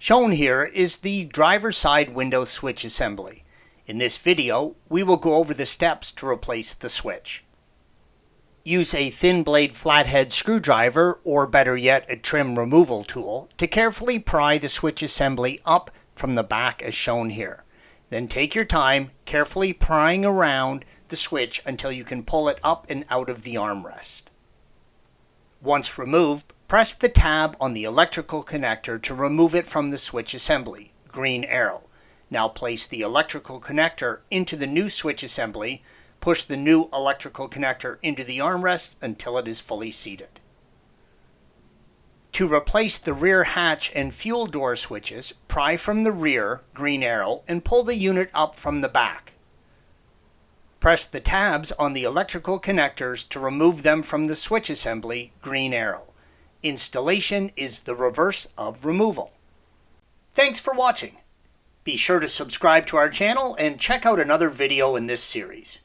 Shown here is the driver's side window switch assembly. In this video, we will go over the steps to replace the switch. Use a thin blade flathead screwdriver, or better yet a trim removal tool, to carefully pry the switch assembly up from the back as shown here. Then take your time, carefully prying around the switch until you can pull it up and out of the armrest. Once removed, press the tab on the electrical connector to remove it from the switch assembly, green arrow. Now place the electrical connector into the new switch assembly. Push the new electrical connector into the armrest until it is fully seated. To replace the rear hatch and fuel door switches, pry from the rear, green arrow, and pull the unit up from the back. Press the tabs on the electrical connectors to remove them from the switch assembly, green arrow. Installation is the reverse of removal. Thanks for watching. Be sure to subscribe to our channel and check out another video in this series.